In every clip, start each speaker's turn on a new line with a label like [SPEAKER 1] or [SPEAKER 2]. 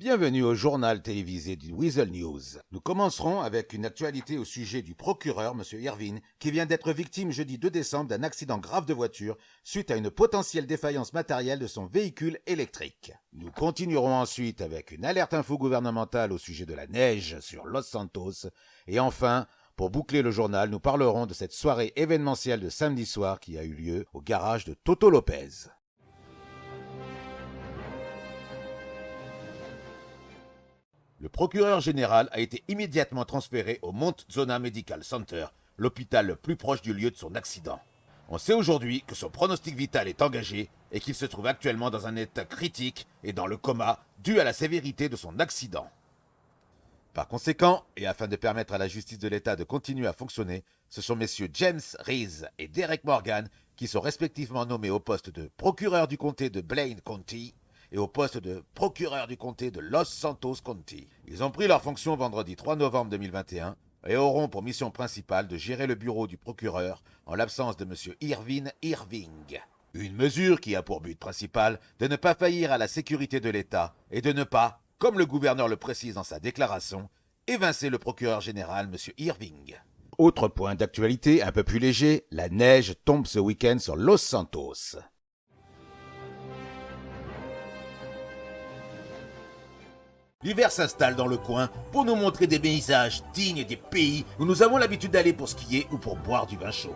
[SPEAKER 1] Bienvenue au journal télévisé du Weasel News. Nous commencerons avec une actualité au sujet du procureur, M. Irvine, qui vient d'être victime jeudi 2 décembre d'un accident grave de voiture suite à une potentielle défaillance matérielle de son véhicule électrique. Nous continuerons ensuite avec une alerte info gouvernementale au sujet de la neige sur Los Santos. Et enfin, pour boucler le journal, nous parlerons de cette soirée événementielle de samedi soir qui a eu lieu au garage de Toto Lopez. Le procureur général a été immédiatement transféré au Mount Zona Medical Center, l'hôpital le plus proche du lieu de son accident. On sait aujourd'hui que son pronostic vital est engagé et qu'il se trouve actuellement dans un état critique et dans le coma dû à la sévérité de son accident. Par conséquent, et afin de permettre à la justice de l'État de continuer à fonctionner, ce sont messieurs James Reese et Derek Morgan qui sont respectivement nommés au poste de procureur du comté de Blaine County et au poste de procureur du comté de Los Santos County. Ils ont pris leurs fonctions vendredi 3 novembre 2021 et auront pour mission principale de gérer le bureau du procureur en l'absence de M. Irvine Irving. Une mesure qui a pour but principal de ne pas faillir à la sécurité de l'État et de ne pas, comme le gouverneur le précise dans sa déclaration, évincer le procureur général M. Irving. Autre point d'actualité un peu plus léger, la neige tombe ce week-end sur Los Santos. L'hiver s'installe dans le coin pour nous montrer des paysages dignes des pays où nous avons l'habitude d'aller pour skier ou pour boire du vin chaud.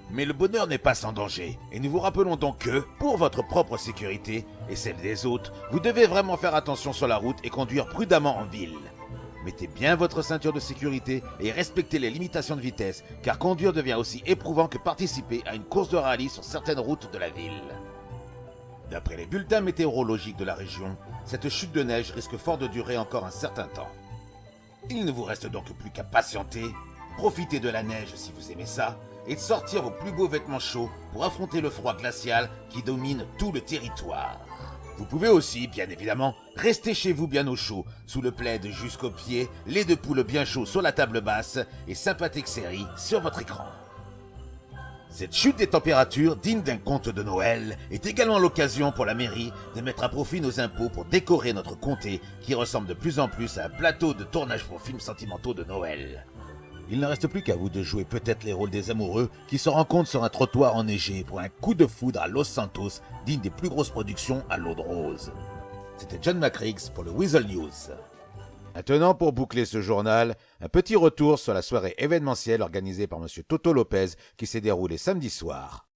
[SPEAKER 1] Mais le bonheur n'est pas sans danger, et nous vous rappelons donc que, pour votre propre sécurité et celle des autres, vous devez vraiment faire attention sur la route et conduire prudemment en ville. Mettez bien votre ceinture de sécurité et respectez les limitations de vitesse, car conduire devient aussi éprouvant que participer à une course de rallye sur certaines routes de la ville. D'après les bulletins météorologiques de la région, cette chute de neige risque fort de durer encore un certain temps. Il ne vous reste donc plus qu'à patienter, profiter de la neige si vous aimez ça, et de sortir vos plus beaux vêtements chauds pour affronter le froid glacial qui domine tout le territoire. Vous pouvez aussi, bien évidemment, rester chez vous bien au chaud, sous le plaid jusqu'aux pieds, lait de poule bien chaud sur la table basse et sympathique série sur votre écran. Cette chute des températures, digne d'un conte de Noël, est également l'occasion pour la mairie de mettre à profit nos impôts pour décorer notre comté qui ressemble de plus en plus à un plateau de tournage pour films sentimentaux de Noël. Il ne reste plus qu'à vous de jouer peut-être les rôles des amoureux qui se rencontrent sur un trottoir enneigé pour un coup de foudre à Los Santos, digne des plus grosses productions à l'eau de rose. C'était John McRiggs pour le Weasel News. Maintenant, pour boucler ce journal, un petit retour sur la soirée événementielle organisée par M. Toto Lopez qui s'est déroulée samedi soir.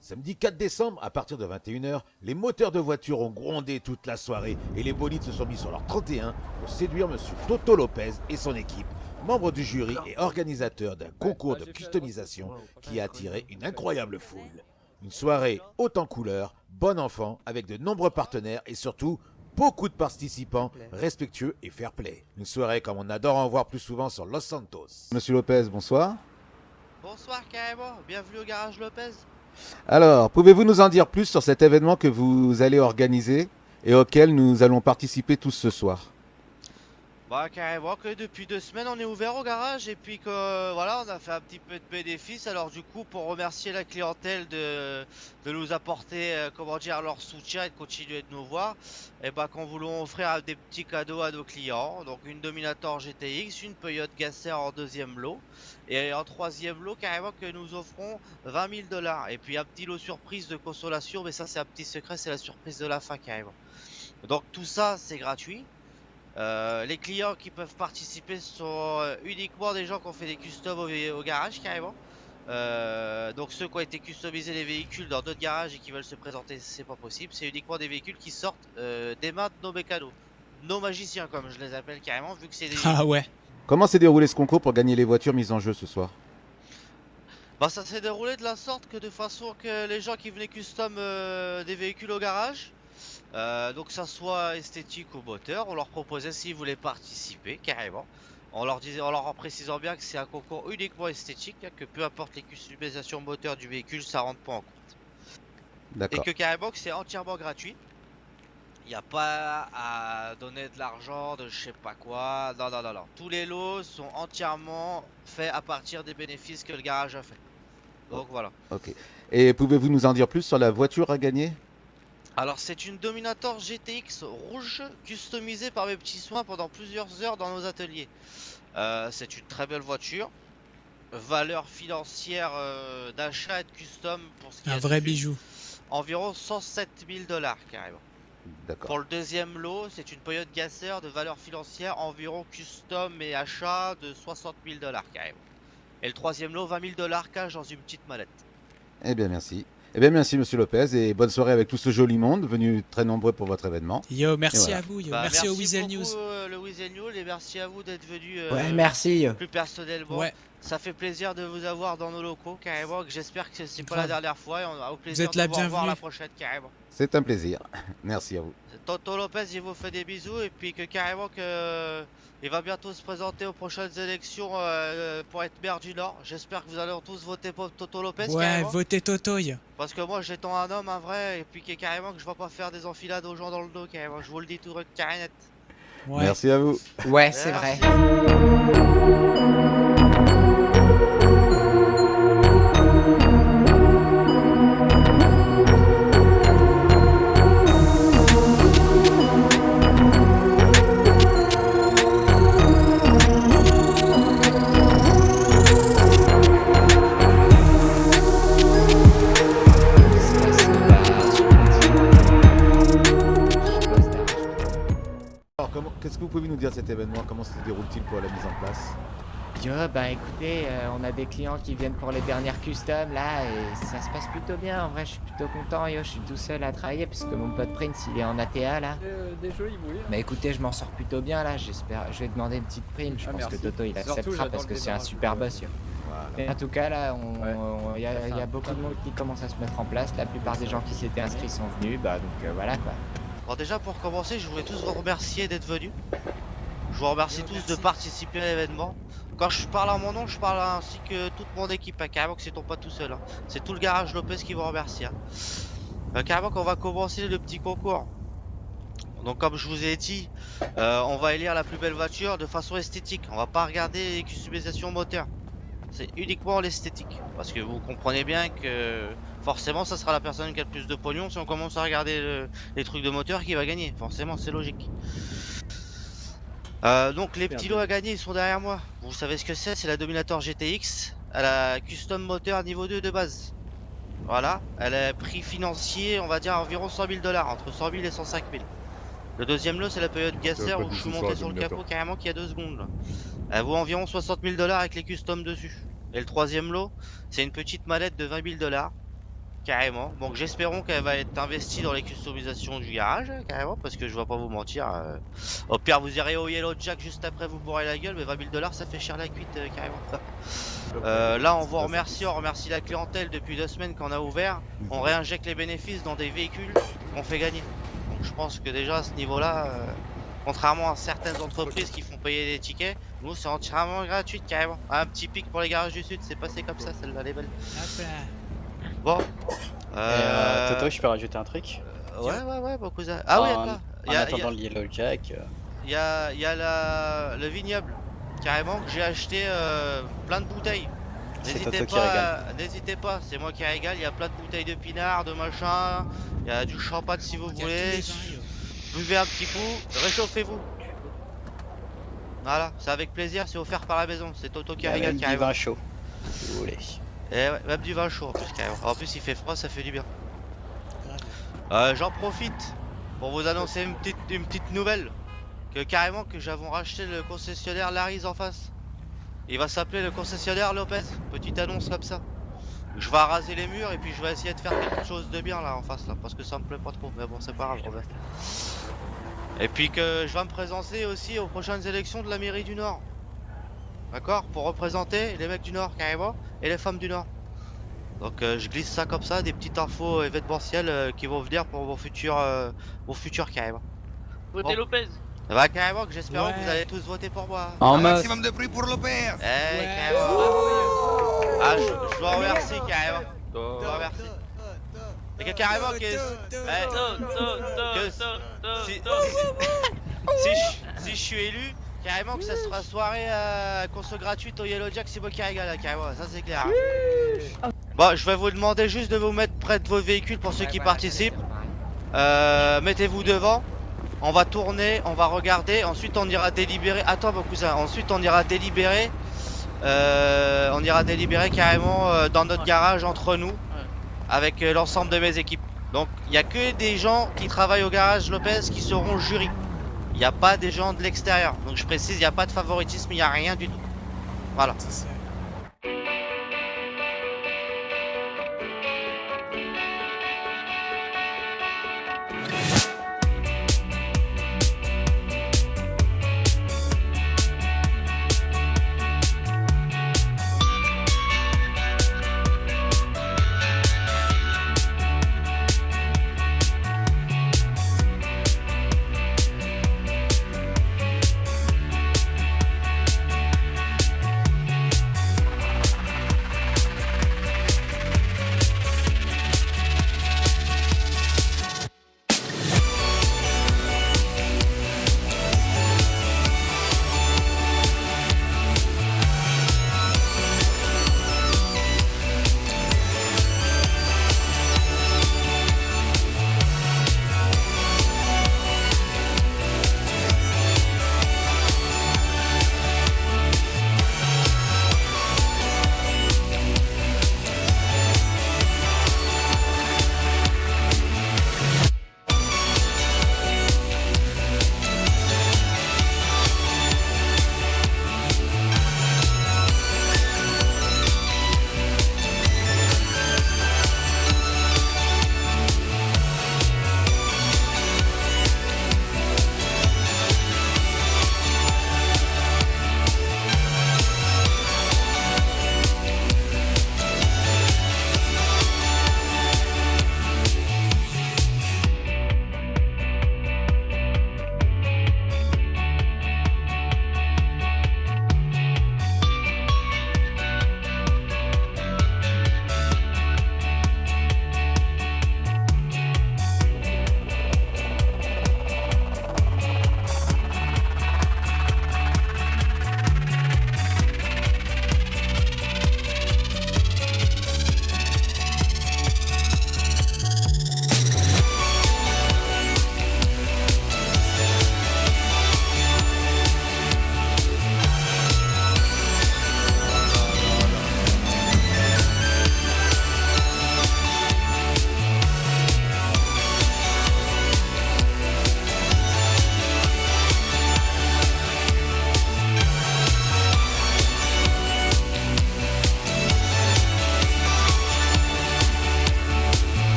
[SPEAKER 1] Samedi 4 décembre, à partir de 21h, les moteurs de voitures ont grondé toute la soirée et les bolides se sont mis sur leur 31 pour séduire M. Toto Lopez et son équipe, membre du jury et organisateur d'un concours de customisation qui a attiré une incroyable foule. Une soirée haute en couleurs, bon enfant, avec de nombreux partenaires et surtout beaucoup de participants respectueux et fair-play. Une soirée comme on adore en voir plus souvent sur Los Santos. Monsieur Lopez, bonsoir.
[SPEAKER 2] Bonsoir carrément, bienvenue au garage Lopez.
[SPEAKER 1] Alors, pouvez-vous nous en dire plus sur cet événement que vous allez organiser et auquel nous allons participer tous ce soir?
[SPEAKER 2] Bah carrément que depuis 2 semaines on est ouvert au garage et puis que voilà on a fait un petit peu de bénéfices. Alors du coup pour remercier la clientèle de nous apporter comment dire leur soutien et de continuer de nous voir, et bah qu'on voulons offrir des petits cadeaux à nos clients. Donc une Dominator GTX, une Peugeot Gasser en deuxième lot et en troisième lot carrément que nous offrons 20 000 $. Et puis un petit lot surprise de consolation, mais ça c'est un petit secret, c'est la surprise de la fin carrément. Donc tout ça c'est gratuit. Les clients qui peuvent participer sont uniquement des gens qui ont fait des customs au garage carrément. Donc ceux qui ont été customisés les véhicules dans d'autres garages et qui veulent se présenter, c'est pas possible. C'est uniquement des véhicules qui sortent des mains de nos mécanos, nos magiciens comme je les appelle carrément, vu que c'est des...
[SPEAKER 3] Ah ouais.
[SPEAKER 1] Comment s'est déroulé ce concours pour gagner les voitures mises en jeu ce soir?
[SPEAKER 2] Bah ça s'est déroulé de la sorte que de façon que les gens qui venaient custom des véhicules au garage, donc que ça soit esthétique ou moteur, on leur proposait s'ils voulaient participer carrément. On leur disait, en leur précisant bien que c'est un concours uniquement esthétique, hein, que peu importe les customisations moteur du véhicule, ça rentre pas en compte. Et
[SPEAKER 1] D'accord.
[SPEAKER 2] que carrément que c'est entièrement gratuit. Il n'y a pas à donner de l'argent, de je sais pas quoi. Non, non, non, non. Tous les lots sont entièrement faits à partir des bénéfices que le garage a fait. Donc voilà.
[SPEAKER 1] Ok. Et pouvez-vous nous en dire plus sur la voiture à gagner?
[SPEAKER 2] Alors c'est une Dominator GTX rouge customisée par mes petits soins pendant plusieurs heures dans nos ateliers. C'est une très belle voiture. Valeur financière d'achat et de custom pour ce qui
[SPEAKER 3] Un
[SPEAKER 2] est
[SPEAKER 3] vrai
[SPEAKER 2] dessus,
[SPEAKER 3] bijou.
[SPEAKER 2] environ 107 000 $ carrément.
[SPEAKER 1] D'accord.
[SPEAKER 2] Pour le deuxième lot, c'est une Toyota Gasser de valeur financière environ custom et achat de 60 000 $ carrément. Et le troisième lot, 20 000 $ cash dans une petite mallette.
[SPEAKER 1] Eh bien, merci. Eh bien, merci, monsieur Lopez, et bonne soirée avec tout ce joli monde, venu très nombreux pour votre événement.
[SPEAKER 3] Yo, merci
[SPEAKER 1] voilà.
[SPEAKER 3] à vous. Yo.
[SPEAKER 2] Bah,
[SPEAKER 3] merci au Weasel
[SPEAKER 2] beaucoup,
[SPEAKER 3] News.
[SPEAKER 2] le Weasel News, et merci à vous d'être venu
[SPEAKER 4] Ouais, merci.
[SPEAKER 2] plus personnellement.
[SPEAKER 3] Ouais,
[SPEAKER 2] Ça fait plaisir de vous avoir dans nos locaux carrément. J'espère que c'est pas
[SPEAKER 3] Grave.
[SPEAKER 2] la dernière fois et on aura au plaisir
[SPEAKER 3] êtes
[SPEAKER 2] de
[SPEAKER 3] la
[SPEAKER 2] vous revoir
[SPEAKER 3] bienvenue.
[SPEAKER 2] la prochaine carrément.
[SPEAKER 1] C'est un plaisir. Merci à vous.
[SPEAKER 2] Tonton Lopez, il vous fait des bisous et puis que carrément que il va bientôt se présenter aux prochaines élections pour être maire du Nord. J'espère que vous allez tous voter pour Tonton Lopez
[SPEAKER 3] ouais,
[SPEAKER 2] carrément.
[SPEAKER 3] votez Totoy.
[SPEAKER 2] Parce que moi j'étant un homme, un vrai, et puis que carrément que je vais pas faire des enfilades aux gens dans le dos carrément. Je vous le dis tout carré net.
[SPEAKER 3] Ouais.
[SPEAKER 1] Merci à vous.
[SPEAKER 4] Ouais, c'est vrai.
[SPEAKER 2] Merci.
[SPEAKER 1] Alors, qu'est-ce que vous pouvez nous dire de cet événement? Comment se déroule-t-il pour la mise en place?
[SPEAKER 4] Yo, bah écoutez, on a des clients qui viennent pour les dernières customs là et ça se passe plutôt bien. En vrai, je suis plutôt content. Yo, je suis tout seul à travailler parce que mon pote Prince il est en ATA là.
[SPEAKER 5] Des jolis bruits.
[SPEAKER 4] Mais écoutez, je m'en sors plutôt bien là. J'espère. Je vais demander une petite prime. Je
[SPEAKER 5] Ah,
[SPEAKER 4] pense que
[SPEAKER 5] merci.
[SPEAKER 4] Toto il
[SPEAKER 5] Surtout,
[SPEAKER 4] acceptera
[SPEAKER 5] j'adore
[SPEAKER 4] parce
[SPEAKER 5] le
[SPEAKER 4] que c'est un
[SPEAKER 5] démarrage.
[SPEAKER 4] super boss. Yo.
[SPEAKER 1] Voilà.
[SPEAKER 4] Mais en tout cas là, il y
[SPEAKER 5] Ça fait
[SPEAKER 4] a
[SPEAKER 5] un
[SPEAKER 4] beaucoup de
[SPEAKER 5] putain de
[SPEAKER 4] monde qui commence à se mettre en place. La plupart des gens qui s'étaient inscrits sont venus. Bah donc voilà quoi.
[SPEAKER 2] Bon déjà pour commencer, je voulais tous vous remercier d'être venus. Je vous remercie tous de participer à l'événement. Quand je parle en mon nom, je parle ainsi que toute mon équipe, hein, carrément que c'est ton pas tout seul. Hein. C'est tout le garage Lopez qui vous remercie. Hein. Carrément qu'on va commencer le petit concours. Donc comme je vous ai dit, on va élire la plus belle voiture de façon esthétique. On va pas regarder les customisations moteur. C'est uniquement l'esthétique. Parce que vous comprenez bien que forcément ça sera la personne qui a le plus de pognon si on commence à regarder les trucs de moteur qui va gagner. Forcément c'est logique. Donc les petits lots à gagner ils sont derrière moi. Vous savez ce que c'est la Dominator GTX. Elle a custom moteur niveau 2 de base. Voilà, elle a prix financier on va dire environ 100 000 $, entre 100 000 et 105 000. Le deuxième lot c'est la Toyota Gasser où je suis monté sur le capot carrément qu'il y a 2 secondes là. Elle vaut environ 60 000 $ avec les customs dessus. Et le troisième lot c'est une petite mallette de 20 000 $. Carrément. Donc j'espérons qu'elle va être investie dans les customisations du garage, carrément, parce que je vais pas vous mentir. Au pire, vous irez au Yellow Jack juste après, vous bourrez la gueule, mais 20 000 $ ça fait cher la cuite, carrément. Là, on vous remercie, on remercie la clientèle depuis 2 semaines qu'on a ouvert. On réinjecte les bénéfices dans des véhicules qu'on fait gagner. Donc je pense que déjà à ce niveau-là, contrairement à certaines entreprises qui font payer des tickets, nous c'est entièrement gratuit, carrément. Un petit pic pour les garages du Sud, c'est passé comme ça, celle-là, elle est belle.
[SPEAKER 3] Hop là.
[SPEAKER 2] Bon.
[SPEAKER 5] Toto, je peux rajouter un truc
[SPEAKER 2] Ouais, bon cousin. Ah oui, attends.
[SPEAKER 5] En attendant le Yellow Jack.
[SPEAKER 2] Il y a le vignoble, carrément, que j'ai acheté plein de bouteilles.
[SPEAKER 5] C'est Toto qui régale.
[SPEAKER 2] N'hésitez pas, c'est moi qui régale. Il y a plein de bouteilles de pinard, de machin. Il y a du champagne si vous
[SPEAKER 3] Regarde tous
[SPEAKER 2] voulez.
[SPEAKER 3] les vins, yo.
[SPEAKER 2] Buvez un petit coup, réchauffez-vous. Voilà, c'est avec plaisir, c'est offert par la maison. C'est Toto qui
[SPEAKER 5] Il y a
[SPEAKER 2] régale
[SPEAKER 5] même du
[SPEAKER 2] carrément.
[SPEAKER 5] vin chaud, si vous voulez.
[SPEAKER 2] Et ouais, même du vin chaud en plus, carrément. En plus, il fait froid, ça fait du bien.
[SPEAKER 3] Grave.
[SPEAKER 2] J'en profite pour vous annoncer une petite nouvelle. Que carrément que j'avons racheté le concessionnaire Larry's en face. Il va s'appeler le concessionnaire Lopez. Petite annonce comme ça. Je vais raser les murs et puis je vais essayer de faire quelque chose de bien là en face là. Parce que ça me plaît pas trop. Mais bon c'est pas grave. Robert. Et puis que je vais me présenter aussi aux prochaines élections de la mairie du Nord. D'accord? Pour représenter les mecs du Nord carrément. Et les femmes du Nord. Donc je glisse ça comme ça. Des petites infos événementielles qui vont venir pour vos futurs carrément.
[SPEAKER 6] Votez
[SPEAKER 2] Bon.
[SPEAKER 6] Lopez.
[SPEAKER 2] Bah carrément que j'espère
[SPEAKER 3] Ouais.
[SPEAKER 2] que vous allez tous voter pour moi.
[SPEAKER 5] En
[SPEAKER 7] Un
[SPEAKER 5] masse.
[SPEAKER 7] maximum de bruit pour Lopez.
[SPEAKER 2] Eh
[SPEAKER 3] Ouais.
[SPEAKER 2] carrément. Ah je vous remercie carrément. Je
[SPEAKER 6] To,
[SPEAKER 2] vous remercie. Et que carrément que... Eh, Que- si, si je suis élu, carrément que ça sera soirée conso gratuite au Yellow Jack, c'est moi qui régale là, carrément, ça c'est clair. Hein. Bon, je vais vous demander juste de vous mettre près de vos véhicules pour ceux qui participent. Mettez-vous devant. On va tourner, on va regarder. Ensuite, on ira délibérer. Attends, mon cousin. Ensuite, on ira délibérer. On ira délibérer carrément dans notre garage entre nous, avec l'ensemble de mes équipes. Donc, il n'y a que des gens qui travaillent au garage Lopez qui seront jury. Il n'y a pas des gens de l'extérieur. Donc, je précise, il n'y a pas de favoritisme, il n'y a rien du tout. Voilà.
[SPEAKER 3] C'est ça.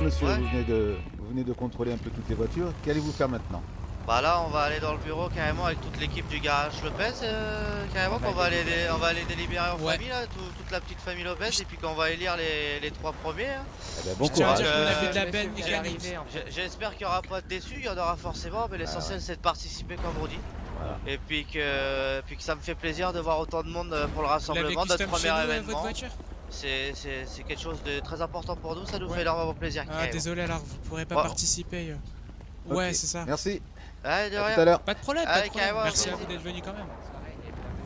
[SPEAKER 1] Monsieur,
[SPEAKER 2] Ouais.
[SPEAKER 1] vous venez de contrôler un peu toutes les voitures. Qu'allez-vous faire maintenant?
[SPEAKER 2] Bah là, on va aller dans le bureau carrément avec toute l'équipe du garage Lopez. Carrément, qu'on va aller, on va aller délibérer en
[SPEAKER 3] Ouais.
[SPEAKER 2] famille, là, toute la petite famille Lopez, et puis qu'on va élire les 3 premiers. Hein.
[SPEAKER 1] Eh ben, bon
[SPEAKER 3] Je tiens à
[SPEAKER 1] courage.
[SPEAKER 3] dire qu'on a fait de la
[SPEAKER 4] Monsieur,
[SPEAKER 3] belle
[SPEAKER 4] vous
[SPEAKER 3] mécanique.
[SPEAKER 4] arrivez, en fait.
[SPEAKER 2] J'espère qu'il n'y aura pas de déçus, il y en aura forcément, mais l'essentiel c'est de participer comme on dit.
[SPEAKER 1] Voilà.
[SPEAKER 2] Et puis que ça me fait plaisir de voir autant de monde pour le
[SPEAKER 3] Vous l'avez
[SPEAKER 2] rassemblement, notre
[SPEAKER 3] custom chez
[SPEAKER 2] premier
[SPEAKER 3] nous, votre
[SPEAKER 2] événement.
[SPEAKER 3] voiture?
[SPEAKER 2] C'est quelque chose de très important pour nous, ça nous
[SPEAKER 3] Ouais.
[SPEAKER 2] fait énormément plaisir.
[SPEAKER 3] Ah,
[SPEAKER 2] carrément.
[SPEAKER 3] désolé, alors vous pourrez pas
[SPEAKER 2] Ouais.
[SPEAKER 3] participer. Ouais,
[SPEAKER 1] Ok.
[SPEAKER 3] c'est ça.
[SPEAKER 1] Merci.
[SPEAKER 2] Ouais, de
[SPEAKER 1] À
[SPEAKER 2] rien.
[SPEAKER 1] tout à l'heure.
[SPEAKER 3] Pas de problème, pas
[SPEAKER 2] Allez,
[SPEAKER 3] de problème.
[SPEAKER 2] carrément,
[SPEAKER 3] Merci à
[SPEAKER 2] vas-y.
[SPEAKER 3] vous d'être venu quand même.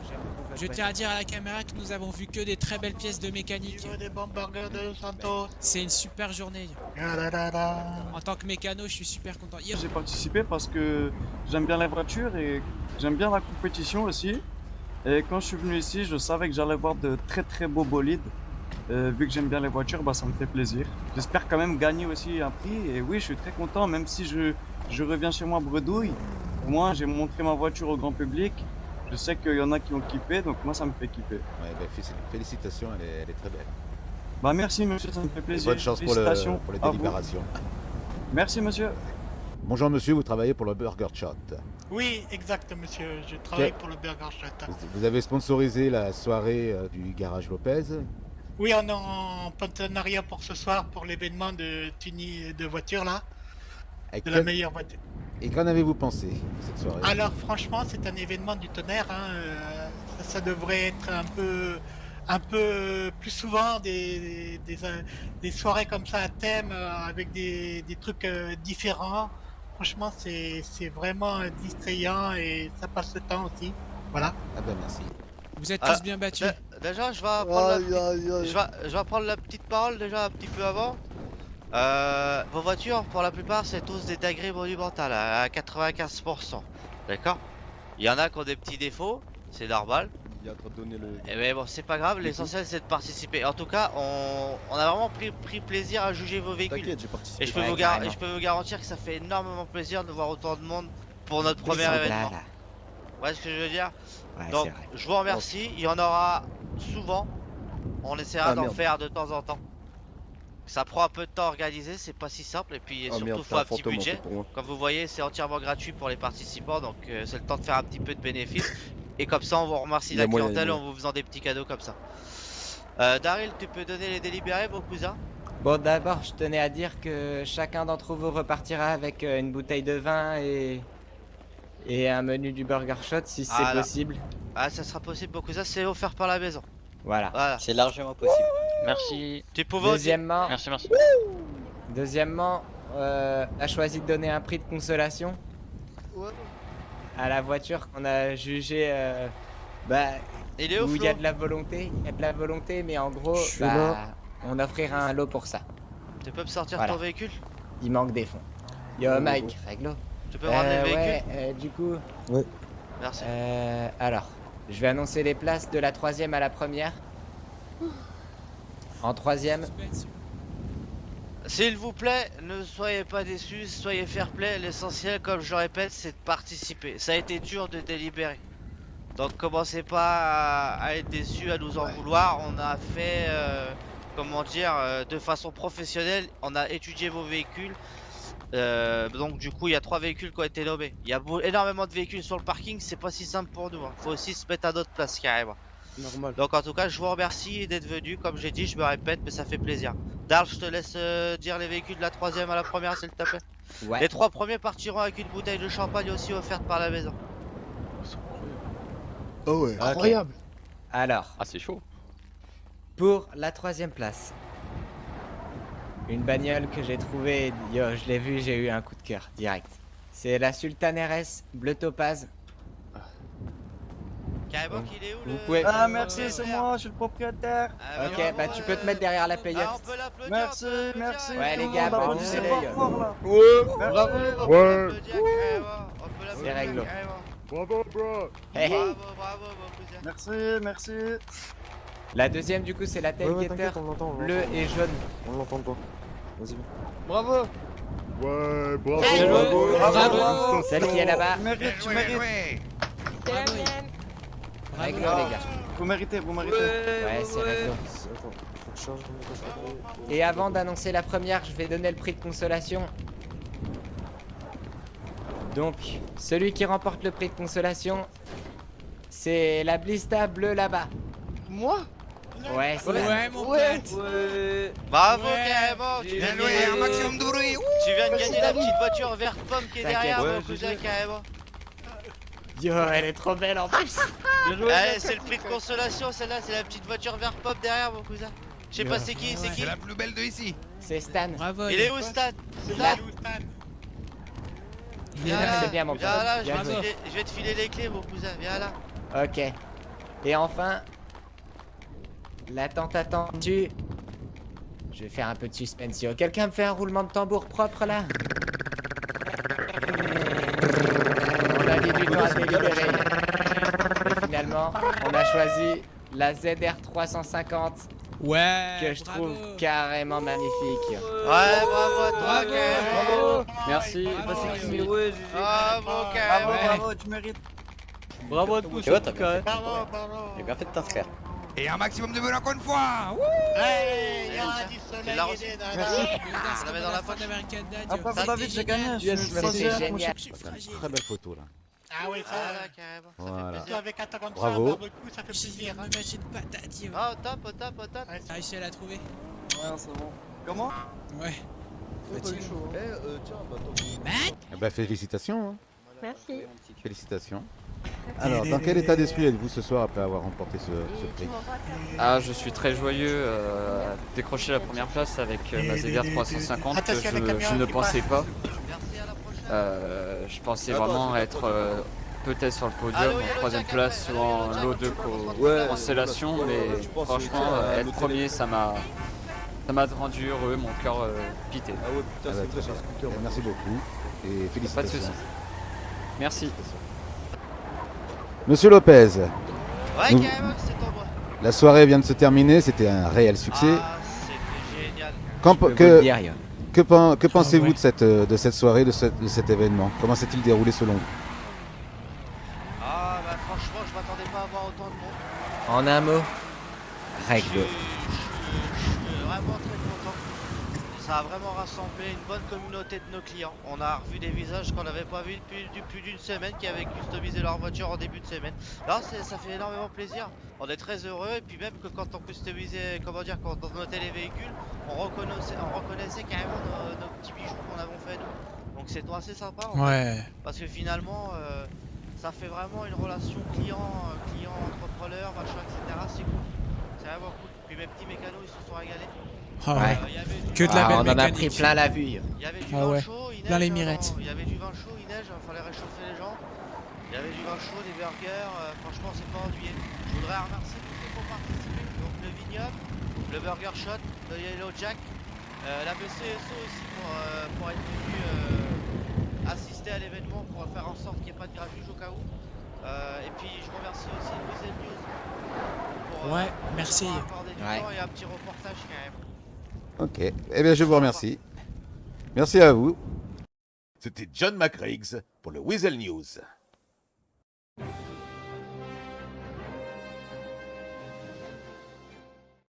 [SPEAKER 4] J'aime beaucoup votre
[SPEAKER 3] Je tiens à dire à la caméra que nous avons vu que des très belles pièces de mécanique.
[SPEAKER 6] Niveau des hamburgers de Santos.
[SPEAKER 3] C'est une super journée.
[SPEAKER 6] Ah là là là.
[SPEAKER 3] En tant que mécano, je suis super content.
[SPEAKER 7] J'ai participé parce que j'aime bien les voitures et j'aime bien la compétition aussi. Et quand je suis venu ici, je savais que j'allais voir de très très beaux bolides. Vu que j'aime bien les voitures, bah, ça me fait plaisir. J'espère quand même gagner aussi un prix. Et oui, je suis très content, même si je reviens chez moi bredouille. Au moins, j'ai montré ma voiture au grand public. Je sais qu'il y en a qui ont kiffé, donc moi, ça me fait kiffer.
[SPEAKER 1] Ouais, ben, félicitations, elle est très belle.
[SPEAKER 7] Bah, merci monsieur, ça me fait
[SPEAKER 1] Et
[SPEAKER 7] plaisir.
[SPEAKER 1] bonne chance pour
[SPEAKER 7] Félicitations
[SPEAKER 1] les
[SPEAKER 7] à vous.
[SPEAKER 1] délibérations.
[SPEAKER 7] Merci monsieur.
[SPEAKER 1] Bonjour monsieur, vous travaillez pour le Burger Shot.
[SPEAKER 6] Oui, exact, monsieur. Je travaille
[SPEAKER 1] Ok.
[SPEAKER 6] pour le Burger Shot.
[SPEAKER 1] Vous avez sponsorisé la soirée du garage Lopez.
[SPEAKER 6] Oui, on est en partenariat pour ce soir pour l'événement de Tuni de voiture là,
[SPEAKER 1] Et
[SPEAKER 6] de la meilleure voiture.
[SPEAKER 1] qu'en avez-vous pensé de cette soirée?
[SPEAKER 6] Alors franchement, c'est un événement du tonnerre. Hein. Ça devrait être un peu plus souvent des soirées comme ça à thème avec des trucs différents. Franchement, c'est vraiment distrayant et ça passe le temps aussi. Voilà.
[SPEAKER 1] Ah ben merci.
[SPEAKER 3] Vous êtes
[SPEAKER 2] Ah,
[SPEAKER 3] tous bien battus.
[SPEAKER 2] Déjà, je vais prendre la petite parole déjà un petit peu avant. Vos voitures, pour la plupart, c'est tous des dingueries monumentales à 95%. D'accord? Il y en a qui ont des petits défauts, c'est normal.
[SPEAKER 8] Il a trop donné le.
[SPEAKER 2] Et mais bon, c'est pas grave, l'essentiel c'est de participer. En tout cas, on a vraiment pris plaisir à juger vos véhicules.
[SPEAKER 8] T'inquiète, j'ai participé.
[SPEAKER 2] Et je peux,
[SPEAKER 4] Ouais,
[SPEAKER 2] et je peux vous garantir que ça fait énormément plaisir de voir autant de monde pour notre premier
[SPEAKER 4] Descends là,
[SPEAKER 2] événement.
[SPEAKER 4] là.
[SPEAKER 2] Vous voyez ce que je veux dire?
[SPEAKER 4] Ouais,
[SPEAKER 2] Donc,
[SPEAKER 4] c'est vrai.
[SPEAKER 2] je vous remercie. Il y en aura souvent. On essaiera
[SPEAKER 8] Ah,
[SPEAKER 2] d'en
[SPEAKER 8] merde.
[SPEAKER 2] faire de temps en temps. Ça prend un peu de temps à organiser, c'est pas si simple. Et puis
[SPEAKER 8] Oh
[SPEAKER 2] surtout,
[SPEAKER 8] merde,
[SPEAKER 2] faut
[SPEAKER 8] t'as
[SPEAKER 2] un
[SPEAKER 8] un
[SPEAKER 2] petit
[SPEAKER 8] fantôme en
[SPEAKER 2] budget.
[SPEAKER 8] fait pour moi.
[SPEAKER 2] Comme vous voyez, c'est entièrement gratuit pour les participants. Donc, c'est le temps de faire un petit peu de bénéfices. Et comme ça, on vous remercie
[SPEAKER 8] Il y a
[SPEAKER 2] la
[SPEAKER 8] moyen,
[SPEAKER 2] clientèle
[SPEAKER 8] il y a
[SPEAKER 2] en vous faisant des petits cadeaux comme ça. Daryl, tu peux donner les délibérés, mon cousin?
[SPEAKER 4] Bon, d'abord, je tenais à dire que chacun d'entre vous repartira avec une bouteille de vin et un menu du Burger Shot si c'est
[SPEAKER 2] Voilà.
[SPEAKER 4] possible.
[SPEAKER 2] Ah, ça sera possible, mon cousin. C'est offert par la maison.
[SPEAKER 4] Voilà.
[SPEAKER 2] Voilà.
[SPEAKER 5] C'est largement possible.
[SPEAKER 9] Merci.
[SPEAKER 2] Tu pouvais aussi.
[SPEAKER 4] Deuxièmement,
[SPEAKER 9] Merci.
[SPEAKER 4] on a choisi de donner un prix de consolation à la voiture qu'on a jugée
[SPEAKER 2] Il est au
[SPEAKER 4] où il y a
[SPEAKER 2] flot.
[SPEAKER 4] de la volonté. Il y a de la volonté, mais en gros,
[SPEAKER 8] Je suis là.
[SPEAKER 4] on offrira un lot pour ça.
[SPEAKER 2] Tu peux me sortir
[SPEAKER 4] Voilà.
[SPEAKER 2] ton véhicule?
[SPEAKER 4] Il manque des fonds. Yo, Mike, réglo.
[SPEAKER 2] Tu peux me ramener le véhicule?
[SPEAKER 4] Ouais, du coup,
[SPEAKER 2] Merci.
[SPEAKER 4] alors, je vais annoncer les places de la 3e à la première. En 3e,
[SPEAKER 3] Suspense.
[SPEAKER 2] S'il vous plaît, ne soyez pas déçus, soyez fair play. L'essentiel, comme je le répète, c'est de participer. Ça a été dur de délibérer. Donc commencez pas à être déçus, à nous en vouloir. On a fait, comment dire, de façon professionnelle. On a étudié vos véhicules. Donc du coup, il y a 3 véhicules qui ont été nommés. Il y a énormément de véhicules sur le parking. C'est pas si simple pour nous. Hein. Faut aussi se mettre à notre place carrément.
[SPEAKER 8] Normal.
[SPEAKER 2] Donc en tout cas, je vous remercie d'être venu. Comme j'ai dit, je me répète, mais ça fait plaisir. Darl, je te laisse dire les véhicules de la 3e à la première, s'il te plaît.
[SPEAKER 4] ouais.
[SPEAKER 2] Les 3 premiers partiront avec une bouteille de champagne aussi offerte par la maison.
[SPEAKER 8] Oh ouais.
[SPEAKER 4] Incroyable. Alors,
[SPEAKER 9] Ah, c'est chaud.
[SPEAKER 4] pour la 3e place, une bagnole que j'ai trouvée, yo, je l'ai vue, j'ai eu un coup de cœur direct. C'est la Sultan RS bleu topaz.
[SPEAKER 2] Carrément qu'il est où
[SPEAKER 4] Vous
[SPEAKER 2] le...
[SPEAKER 4] pouvez-
[SPEAKER 7] Ah,
[SPEAKER 2] le
[SPEAKER 7] merci, c'est
[SPEAKER 2] vert?
[SPEAKER 7] moi, je suis le propriétaire.
[SPEAKER 2] Ah,
[SPEAKER 4] Ok,
[SPEAKER 2] bravo,
[SPEAKER 4] bah tu peux te mettre derrière la
[SPEAKER 2] Ah,
[SPEAKER 4] payotte.
[SPEAKER 2] on peut l'applaudir,
[SPEAKER 7] Merci,
[SPEAKER 2] on peut l'applaudir.
[SPEAKER 7] merci.
[SPEAKER 4] Ouais, les
[SPEAKER 7] tout le
[SPEAKER 4] gars,
[SPEAKER 7] monde,
[SPEAKER 4] bravo,
[SPEAKER 7] applaudissez
[SPEAKER 4] c'est
[SPEAKER 7] fort,
[SPEAKER 4] les-
[SPEAKER 7] fort, là.
[SPEAKER 2] Merci,
[SPEAKER 7] Bravo.
[SPEAKER 2] on peut l'applaudir carrément. On peut l'applaudir
[SPEAKER 4] C'est réglo.
[SPEAKER 2] carrément.
[SPEAKER 8] Bravo, bro.
[SPEAKER 4] Hey, hey.
[SPEAKER 2] Bravo, bravo, mon cousin.
[SPEAKER 7] Merci, merci.
[SPEAKER 4] La 2e, du coup, c'est la tailgater
[SPEAKER 8] t'inquiète, on l'entend.
[SPEAKER 4] bleu et jaune.
[SPEAKER 8] On l'entend pas. Vas-y.
[SPEAKER 7] Bravo.
[SPEAKER 8] Ouais, bravo.
[SPEAKER 4] Hey,
[SPEAKER 8] bravo.
[SPEAKER 3] bravo.
[SPEAKER 4] Celle qui est là-bas.
[SPEAKER 7] Tu mérites, tu mérites.
[SPEAKER 3] Bravo.
[SPEAKER 4] Réglo,
[SPEAKER 3] Bravo.
[SPEAKER 4] les gars.
[SPEAKER 7] Vous méritez, vous méritez.
[SPEAKER 4] Ouais, c'est réglo.
[SPEAKER 8] Attends, faut que je charge mon casque.
[SPEAKER 4] Et avant d'annoncer la première, je vais donner le prix de consolation. Donc, celui qui remporte le prix de consolation, c'est la Blista bleue là-bas.
[SPEAKER 7] Moi?
[SPEAKER 4] Ouais, c'est
[SPEAKER 3] Ouais, mon pote.
[SPEAKER 2] Bravo,
[SPEAKER 3] Ouais.
[SPEAKER 2] carrément. Tu viens, de gagner... tu viens de gagner la petite voiture verte pomme qui est
[SPEAKER 4] T'inquiète.
[SPEAKER 2] derrière,
[SPEAKER 7] Ouais,
[SPEAKER 2] mon cousin,
[SPEAKER 7] GG.
[SPEAKER 2] carrément.
[SPEAKER 4] Yo, elle est trop belle en plus.
[SPEAKER 7] Bien joué.
[SPEAKER 2] Allez, c'est le prix de consolation, celle-là, c'est la petite voiture vert pomme derrière, mon cousin. Je sais pas c'est qui, c'est qui.
[SPEAKER 1] plus belle de ici.
[SPEAKER 4] C'est Stan.
[SPEAKER 3] Bravo.
[SPEAKER 2] Il est où, Stan?
[SPEAKER 6] C'est
[SPEAKER 2] Stan,
[SPEAKER 6] là où Stan.
[SPEAKER 3] Il est
[SPEAKER 2] viens
[SPEAKER 3] là.
[SPEAKER 2] là.
[SPEAKER 4] C'est bien, mon pote.
[SPEAKER 2] Viens là,
[SPEAKER 4] Bien joué.
[SPEAKER 2] je vais te filer les clés, mon cousin, viens là.
[SPEAKER 4] Ok. Et enfin, la tant attendue. Je vais faire un peu de suspense. Yo. Quelqu'un me fait un roulement de tambour propre là? On a mis du temps à délibérer. Et finalement, on a choisi la ZR 350
[SPEAKER 3] Ouais.
[SPEAKER 4] que je
[SPEAKER 3] bravo.
[SPEAKER 4] trouve carrément magnifique.
[SPEAKER 2] Ouais, bravo à toi,
[SPEAKER 3] Bravo.
[SPEAKER 2] carrément.
[SPEAKER 7] Merci.
[SPEAKER 3] Bravo.
[SPEAKER 7] Passez qui mille. Ouais, GG.
[SPEAKER 2] Bravo,
[SPEAKER 7] Bravo,
[SPEAKER 2] carrément.
[SPEAKER 7] bravo, tu mérites.
[SPEAKER 4] Bravo à tous.
[SPEAKER 5] Tu vois, t'as bien fait.
[SPEAKER 6] Bravo, bravo.
[SPEAKER 5] J'ai bien fait de t'inscrire.
[SPEAKER 1] Et un maximum de vol encore une fois.
[SPEAKER 6] Allez, il y aura
[SPEAKER 2] Tiens,
[SPEAKER 6] du
[SPEAKER 2] tu
[SPEAKER 6] soleil
[SPEAKER 2] l'as
[SPEAKER 6] et
[SPEAKER 2] reçu.
[SPEAKER 6] des nanas.
[SPEAKER 7] Merci.
[SPEAKER 3] Les gars,
[SPEAKER 2] On
[SPEAKER 3] c'est
[SPEAKER 2] la met
[SPEAKER 3] comme
[SPEAKER 2] dans la
[SPEAKER 3] la fin
[SPEAKER 2] poche.
[SPEAKER 3] d'American Dad.
[SPEAKER 7] Ah,
[SPEAKER 3] yo.
[SPEAKER 7] bah,
[SPEAKER 3] Ça,
[SPEAKER 7] David,
[SPEAKER 3] c'était
[SPEAKER 7] j'ai gagné.
[SPEAKER 3] génial.
[SPEAKER 7] Je suis
[SPEAKER 4] C'était
[SPEAKER 7] troisième.
[SPEAKER 4] génial.
[SPEAKER 3] Je suis fragile.
[SPEAKER 8] Très belle photo là.
[SPEAKER 6] Ah oui, ça.
[SPEAKER 2] Voilà, carrément. Ça
[SPEAKER 8] Voilà.
[SPEAKER 2] fait
[SPEAKER 6] Toi,
[SPEAKER 2] plaisir.
[SPEAKER 6] avec un 35
[SPEAKER 8] Bravo.
[SPEAKER 6] barbecue, ça fait
[SPEAKER 3] J'ai
[SPEAKER 6] plaisir.
[SPEAKER 3] une
[SPEAKER 6] Hein.
[SPEAKER 3] machine de patate, yo.
[SPEAKER 2] Oh, top, oh, top, oh, top.
[SPEAKER 6] Ouais,
[SPEAKER 3] T'as réussi à la trouver?
[SPEAKER 7] Ouais, c'est bon. Comment?
[SPEAKER 3] Ouais. Fatigué.
[SPEAKER 8] Tiens, bah
[SPEAKER 1] Bah félicitations. Hein.
[SPEAKER 10] Merci.
[SPEAKER 1] Félicitations. Alors, dans quel état d'esprit êtes-vous ce soir après avoir remporté ce prix?
[SPEAKER 9] Ah, je suis très joyeux. Décrocher la première place avec ma ZR 350,
[SPEAKER 6] Attention, les camions
[SPEAKER 9] je ne
[SPEAKER 6] qui
[SPEAKER 9] pensais
[SPEAKER 6] passent.
[SPEAKER 9] pas.
[SPEAKER 2] Merci, à la prochaine.
[SPEAKER 9] Je pensais vraiment être peut-être sur le podium,
[SPEAKER 2] Allô,
[SPEAKER 9] en
[SPEAKER 2] Yellow
[SPEAKER 9] troisième
[SPEAKER 2] Jack,
[SPEAKER 9] place
[SPEAKER 2] après.
[SPEAKER 9] sur
[SPEAKER 2] Allô, Yellow
[SPEAKER 9] lot
[SPEAKER 2] Jack,
[SPEAKER 9] de
[SPEAKER 2] tu peux prendre
[SPEAKER 8] Ouais,
[SPEAKER 9] constellation,
[SPEAKER 8] ouais,
[SPEAKER 9] mais
[SPEAKER 8] je pense que
[SPEAKER 9] franchement,
[SPEAKER 8] ça,
[SPEAKER 9] être
[SPEAKER 8] le
[SPEAKER 9] premier,
[SPEAKER 8] télé-
[SPEAKER 9] ça m'a rendu heureux, mon cœur pité.
[SPEAKER 8] Ah ouais, putain,
[SPEAKER 10] Ah bah,
[SPEAKER 8] c'est
[SPEAKER 10] très
[SPEAKER 8] très
[SPEAKER 10] bien.
[SPEAKER 8] scooter.
[SPEAKER 10] Eh, merci beaucoup et
[SPEAKER 9] Pas de
[SPEAKER 10] félicitations.
[SPEAKER 9] soucis. Merci.
[SPEAKER 10] Monsieur Lopez,
[SPEAKER 2] Ouais,
[SPEAKER 10] Nous-
[SPEAKER 2] carrément, c'est en moi.
[SPEAKER 10] la soirée vient de se terminer, c'était un réel succès.
[SPEAKER 2] Ah, c'était génial.
[SPEAKER 10] Qu'en-
[SPEAKER 4] Je peux vous
[SPEAKER 10] que,
[SPEAKER 4] le dire, Yon.
[SPEAKER 10] que pensez-vous
[SPEAKER 3] ouais.
[SPEAKER 10] de cette soirée, de cet événement? Comment s'est-il déroulé selon vous?
[SPEAKER 2] Ah, bah franchement, je m'attendais pas à avoir autant de monde.
[SPEAKER 4] En un mot,
[SPEAKER 2] Je
[SPEAKER 4] règle.
[SPEAKER 2] suis vraiment très content. Ça a vraiment rassemblé une bonne communauté de nos clients. On a revu des visages qu'on n'avait pas vus depuis plus d'une semaine, qui avaient customisé leur voiture en début de semaine. Là, ça fait énormément plaisir. On est très heureux et puis même que quand on customisait, comment dire, quand on notait les véhicules, on reconnaissait carrément nos petits bijoux qu'on avait fait nous. Donc c'est assez sympa. En fait.
[SPEAKER 3] Ouais.
[SPEAKER 2] Parce que finalement, ça fait vraiment une relation client-entrepreneur, machin, etc. C'est cool. C'est vraiment cool. Puis mes petits mécanos, ils se sont régalés.
[SPEAKER 3] Ah ouais.
[SPEAKER 4] Ouais.
[SPEAKER 2] Il y avait du
[SPEAKER 3] Que de la
[SPEAKER 4] Ah,
[SPEAKER 3] belle
[SPEAKER 4] on en a
[SPEAKER 3] mécanique.
[SPEAKER 4] pris plein la vue.
[SPEAKER 2] il y avait du
[SPEAKER 3] Ah
[SPEAKER 2] vin
[SPEAKER 3] ouais.
[SPEAKER 2] chaud, il neige.
[SPEAKER 3] Plein les mirettes.
[SPEAKER 2] Il y avait du vin chaud, il neige, il fallait réchauffer les gens. Il y avait du vin chaud, des burgers, franchement c'est pas ennuyé. Je voudrais remercier tous ceux qui ont participé, donc le Vignoble, le Burger Shot, le Yellow Jack, la BCSO aussi pour être venu assister à l'événement, pour faire en sorte qu'il n'y ait pas de grabuge au cas où. Et puis je remercie aussi le Weasel News pour,
[SPEAKER 3] Ouais, merci.
[SPEAKER 2] pour accorder du
[SPEAKER 4] Ouais.
[SPEAKER 2] temps et un petit reportage quand même.
[SPEAKER 10] Ok, eh bien je vous remercie. Merci à vous.
[SPEAKER 1] C'était John McRiggs pour le Weasel News.